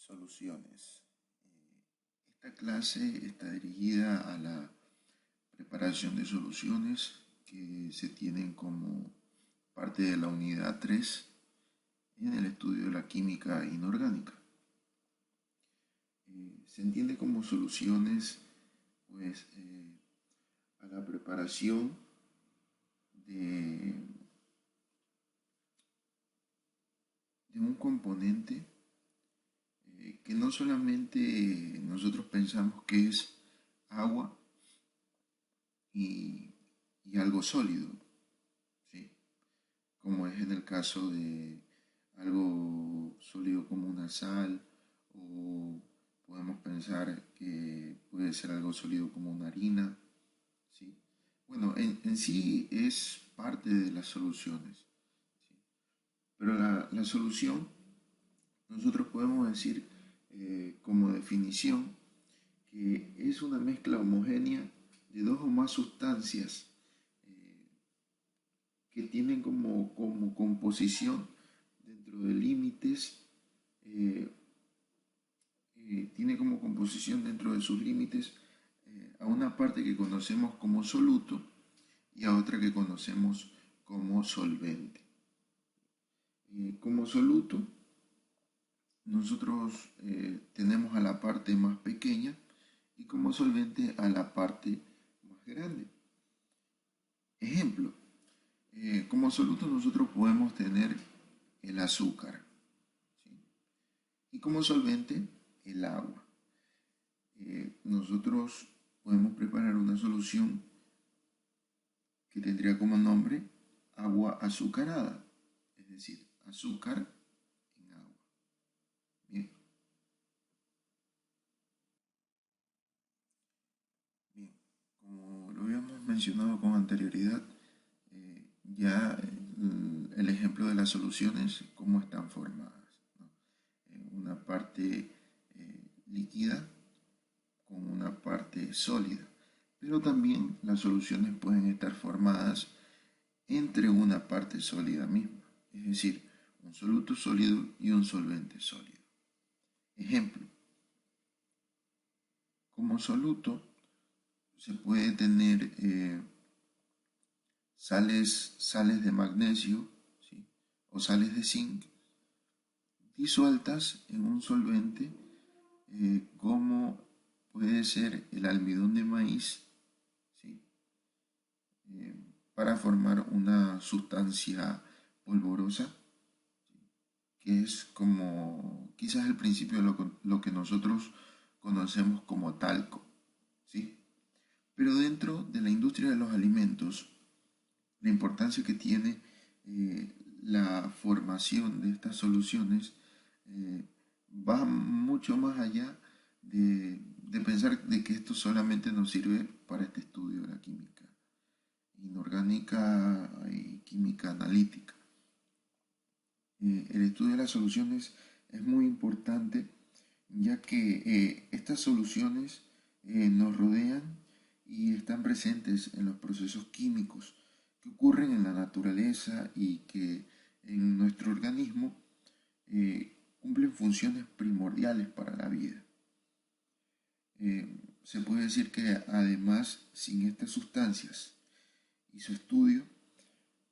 Soluciones. Esta clase está dirigida a la preparación de soluciones que se tienen como parte de la unidad 3 en el estudio de la química inorgánica. Se entiende como soluciones pues, a la preparación de, de un componente que no solamente nosotros pensamos que es agua y, y algo sólido, ¿sí? Como es en el caso de algo sólido como una sal, o podemos pensar que puede ser algo sólido como una harina, ¿sí? Bueno, en sí es parte de las soluciones, ¿sí? Pero la solución, nosotros podemos decir como definición que es una mezcla homogénea de dos o más sustancias eh, que tienen como composición dentro de límites, eh, tiene como composición dentro de sus límites a una parte que conocemos como soluto y a otra que conocemos como solvente. Como soluto, nosotros tenemos a la parte más pequeña y como solvente a la parte más grande. Ejemplo, como soluto nosotros podemos tener el azúcar, ¿sí? Y como solvente el agua. Nosotros podemos preparar una solución que tendría como nombre agua azucarada, es decir, azúcar en agua. Bien, bien. Como lo habíamos mencionado con anterioridad, ya el ejemplo de las soluciones, cómo están formadas, ¿no? Una parte líquida con una parte sólida, pero también las soluciones pueden estar formadas entre una parte sólida misma, es decir, un soluto sólido y un solvente sólido. Ejemplo, como soluto se puede tener sales de magnesio, ¿sí? O sales de zinc disueltas en un solvente como puede ser el almidón de maíz, ¿sí? Eh, para formar una sustancia polvorosa, que es como quizás el principio de lo que nosotros conocemos como talco, ¿sí? Pero dentro de la industria de los alimentos, la importancia que tiene la formación de estas soluciones eh, va mucho más allá de pensar de que esto solamente nos sirve para este estudio de la química inorgánica y química analítica. El estudio de las soluciones es muy importante ya que estas soluciones nos rodean y están presentes en los procesos químicos que ocurren en la naturaleza y que en nuestro organismo cumplen funciones primordiales para la vida. Se puede decir que además sin estas sustancias y su estudio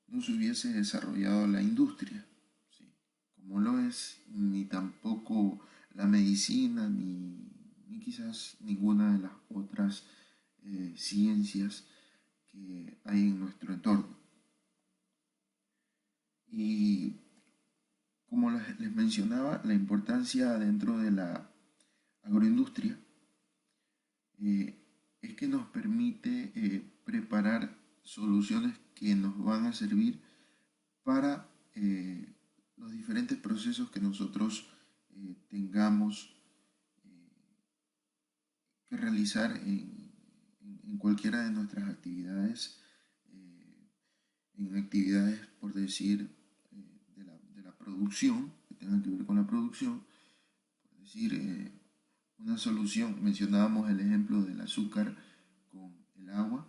no se hubiese desarrollado la industria, ¿sí? Como lo es, ni tampoco la medicina, ni quizás ninguna de las otras ciencias que hay en nuestro entorno. Y como les mencionaba, la importancia dentro de la agroindustria eh, es que nos permite preparar soluciones que nos van a servir para los diferentes procesos que nosotros tengamos que realizar en cualquiera de nuestras actividades, en actividades, por decir, de la producción, que tengan que ver con la producción, por decir, una solución, mencionábamos el ejemplo del azúcar con el agua,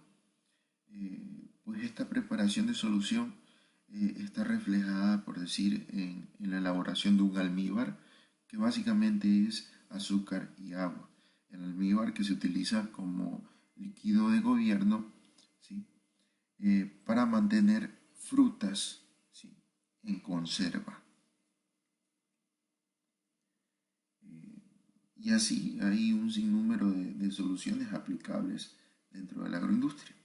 pues esta preparación de solución está reflejada, por decir, en la elaboración de un almíbar, que básicamente es azúcar y agua. El almíbar que se utiliza como líquido de gobierno, ¿sí? Para mantener frutas, ¿sí?, en conserva. Y así hay un sinnúmero de soluciones aplicables dentro de la agroindustria.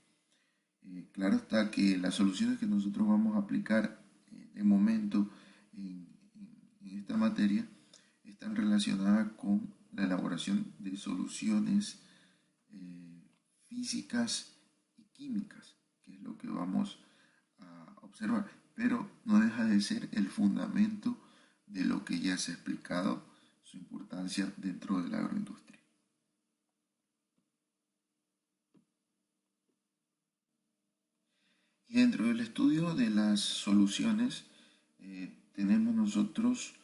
Claro está que las soluciones que nosotros vamos a aplicar de momento en, en esta materia están relacionadas con la elaboración de soluciones eh, físicas y químicas, que es lo que vamos a observar, pero no deja de ser el fundamento de lo que ya se ha explicado, su importancia dentro de la agroindustria. Y dentro del estudio de las soluciones, tenemos nosotros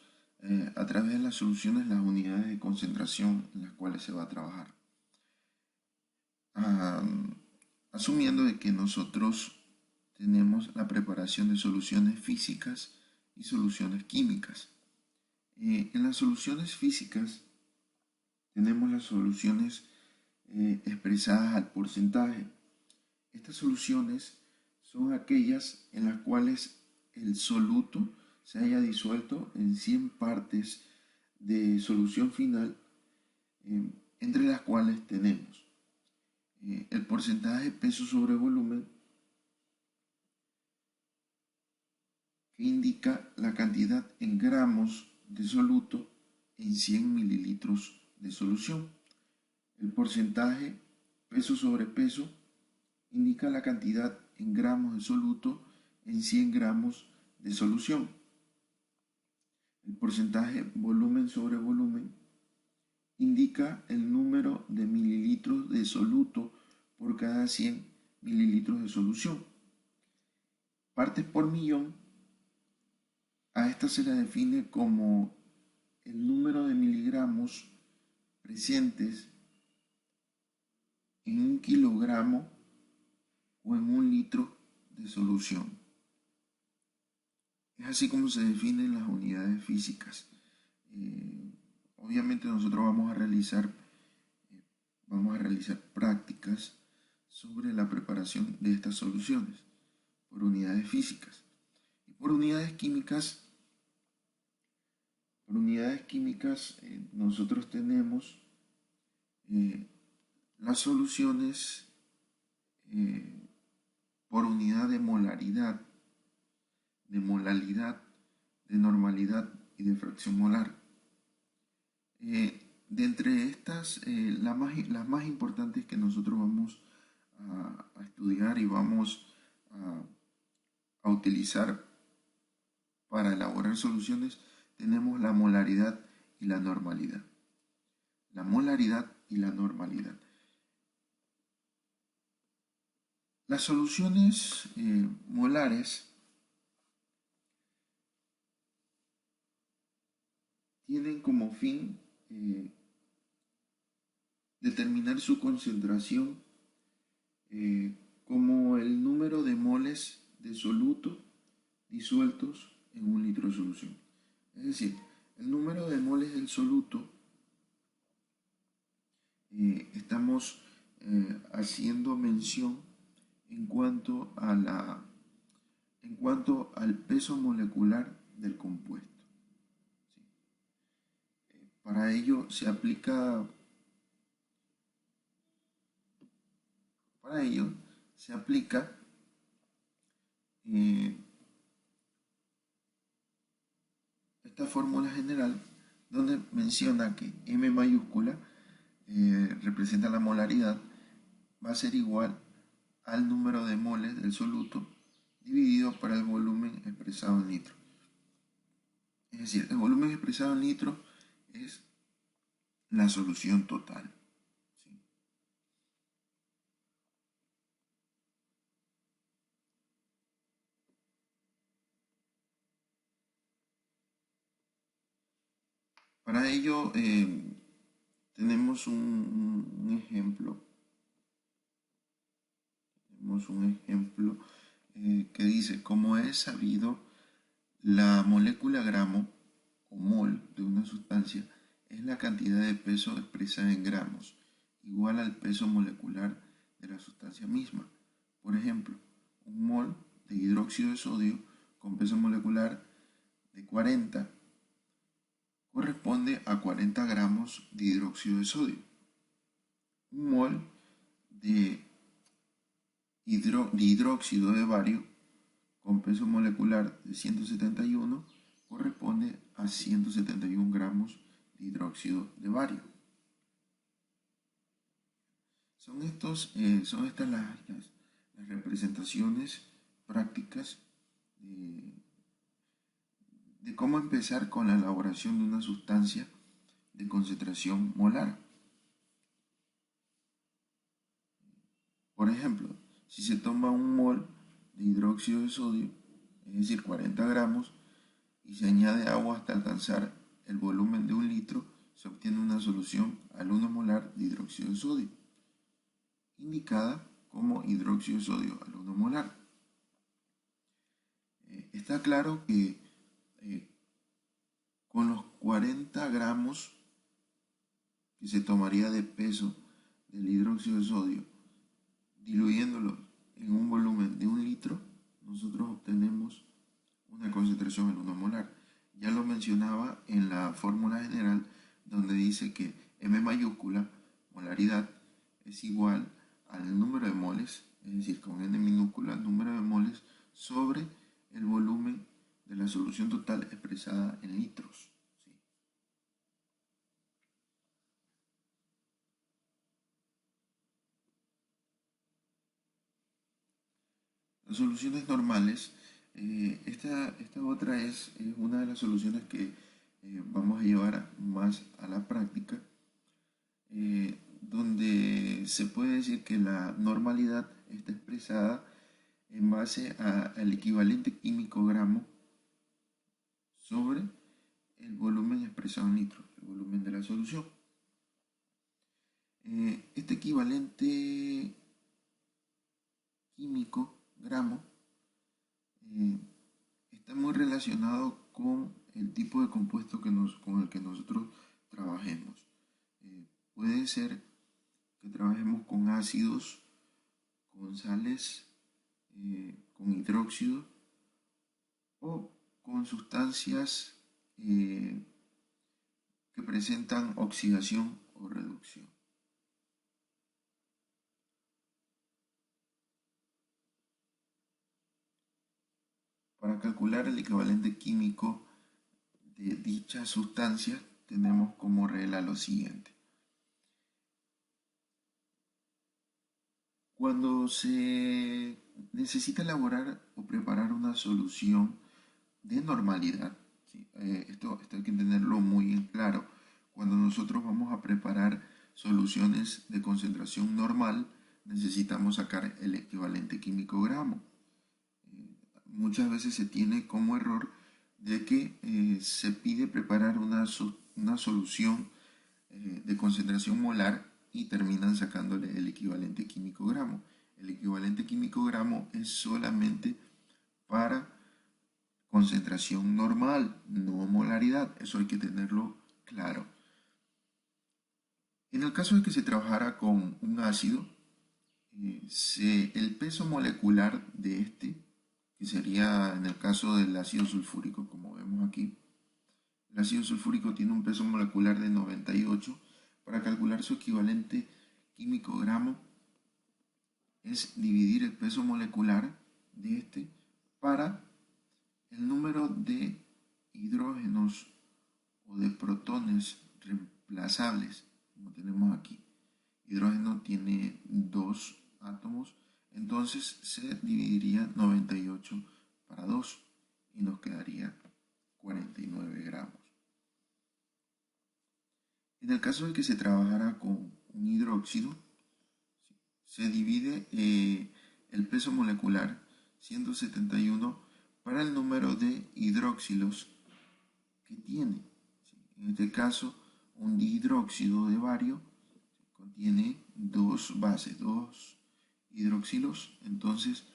a través de las soluciones las unidades de concentración en las cuales se va a trabajar. Ah, asumiendo de que nosotros tenemos la preparación de soluciones físicas y soluciones químicas. En las soluciones físicas tenemos las soluciones expresadas al porcentaje. Estas soluciones son aquellas en las cuales el soluto se haya disuelto en 100 partes de solución final, eh, entre las cuales tenemos el porcentaje peso sobre volumen, que indica la cantidad en gramos de soluto en 100 mililitros de solución. El porcentaje peso sobre peso indica la cantidad en gramos de soluto en 100 gramos de solución. El porcentaje volumen sobre volumen indica el número de mililitros de soluto por cada 100 mililitros de solución. Partes por millón, a esta se le define como el número de miligramos presentes en un kilogramo o en un litro de solución. Es así como se definen las unidades físicas. Obviamente nosotros vamos a realizar prácticas sobre la preparación de estas soluciones por unidades físicas. Y por unidades químicas nosotros tenemos las soluciones por unidad de molaridad, de molalidad, de normalidad y de fracción molar. De entre estas, las más importantes que nosotros vamos a estudiar y vamos a utilizar para elaborar soluciones, tenemos la molaridad y la normalidad. La molaridad y la normalidad. Las soluciones molares tienen como fin determinar su concentración como el número de moles de soluto disueltos en un litro de solución. Es decir, el número de moles del soluto estamos haciendo mención en cuanto al peso molecular del compuesto. ¿Sí? Para ello se aplica eh, esta fórmula general donde menciona que M mayúscula representa la molaridad, va a ser igual al número de moles del soluto dividido por el volumen expresado en litro. Es decir, el volumen expresado en litro es la solución total. ¿Sí? Para ello tenemos un ejemplo. Tenemos un ejemplo que dice, como es sabido, la molécula gramo o mol de una sustancia es la cantidad de peso expresada en gramos, igual al peso molecular de la sustancia misma. Por ejemplo, un mol de hidróxido de sodio con peso molecular de 40 corresponde a 40 gramos de hidróxido de sodio. Un mol de hidróxido de bario con peso molecular de 171 corresponde a 171 gramos de hidróxido de bario. Son estas las representaciones prácticas de cómo empezar con la elaboración de una sustancia de concentración molar. Por ejemplo, si se toma un mol de hidróxido de sodio, es decir, 40 gramos, y se añade agua hasta alcanzar el volumen de 1 litro, se obtiene una solución al 1 molar de hidróxido de sodio, indicada como hidróxido de sodio al 1 molar. Está claro que con los 40 gramos que se tomaría de peso del hidróxido de sodio, diluyéndolo en un volumen de 1 litro, nosotros obtenemos una concentración en 1 molar. Ya lo mencionaba en la fórmula general, donde dice que M mayúscula, molaridad, es igual al número de moles, es decir, con N minúscula, número de moles, sobre el volumen de la solución total expresada en litros. ¿Sí? Las soluciones normales, esta otra es una de las soluciones que vamos a llevar más a la práctica, donde se puede decir que la normalidad está expresada en base al equivalente químico gramo sobre el volumen expresado en litros, el volumen de la solución. Este equivalente químico gramo está muy relacionado con el tipo de compuesto con el que nosotros trabajemos. Puede ser que trabajemos con ácidos, con sales, con hidróxido o con sustancias que presentan oxidación o reducción. Para calcular el equivalente químico de dichas sustancias tenemos como regla lo siguiente. Cuando se necesita elaborar o preparar una solución de normalidad, ¿sí? Esto hay que tenerlo muy en claro. Cuando nosotros vamos a preparar soluciones de concentración normal, necesitamos sacar el equivalente químico gramo. Muchas veces se tiene como error de que se pide preparar una solución de concentración molar y terminan sacándole el equivalente químico gramo. El equivalente químico gramo es solamente para concentración normal, no molaridad. Eso hay que tenerlo claro. En el caso de que se trabajara con un ácido, el peso molecular de este, que sería en el caso del ácido sulfúrico, como vemos aquí, el ácido sulfúrico tiene un peso molecular de 98. Para calcular su equivalente químico gramo es dividir el peso molecular de este para el número de hidrógenos o de protones reemplazables, como tenemos aquí. Hidrógeno tiene 2 átomos, entonces se dividiría 98 para 2 y nos quedaría 49 gramos. En el caso de que se trabajara con un hidróxido, se divide el peso molecular 171 para el número de hidróxilos que tiene. En este caso, un dihidróxido de bario contiene 2 bases, 2 hidróxilos, entonces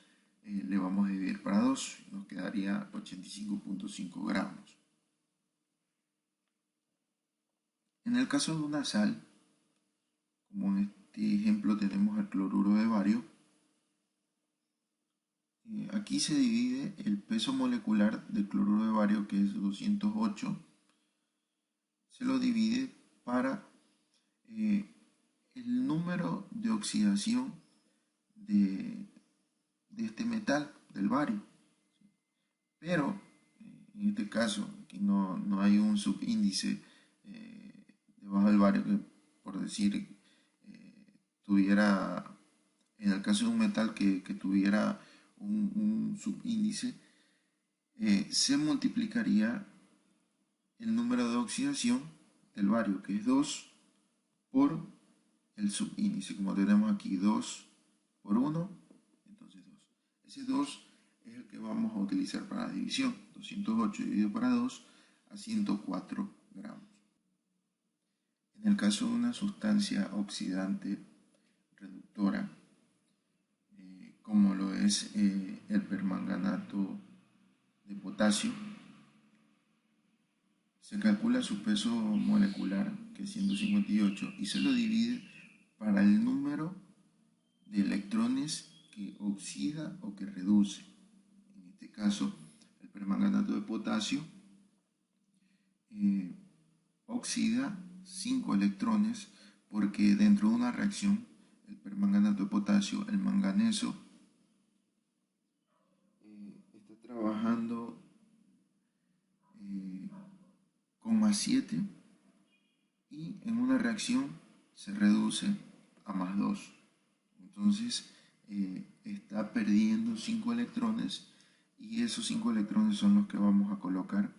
le vamos a dividir para 2, nos quedaría 85.5 gramos. En el caso de una sal, como en este ejemplo tenemos el cloruro de bario, aquí se divide el peso molecular del cloruro de bario, que es 208, se lo divide para eh, el número de oxidación de, de este metal, del bario. Pero en este caso, aquí no hay un subíndice debajo del bario que, por decir, tuviera, en el caso de un metal que tuviera un subíndice, se multiplicaría el número de oxidación del bario, que es 2, por el subíndice. Como tenemos aquí 2 por 1, entonces 2. Ese 2 es el que vamos a utilizar para la división. 208 dividido para 2 a 104 gramos. En el caso de una sustancia oxidante reductora, como lo es el permanganato de potasio, se calcula su peso molecular, que es 158, y se lo divide para el número de electrones que oxida o que reduce. En este caso, el permanganato de potasio eh, oxida 5 electrones porque dentro de una reacción, el permanganato de potasio, el manganeso, está trabajando eh, con +7 y en una reacción se reduce a +2. Entonces está perdiendo 5 electrones y esos 5 electrones son los que vamos a colocar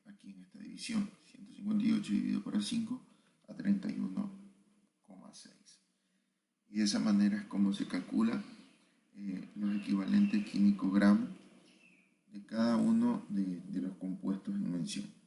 aquí en esta división. 158 dividido por 5 a 31,6. Y de esa manera es como se calcula los equivalentes químicos gramos de cada uno de los compuestos en mención.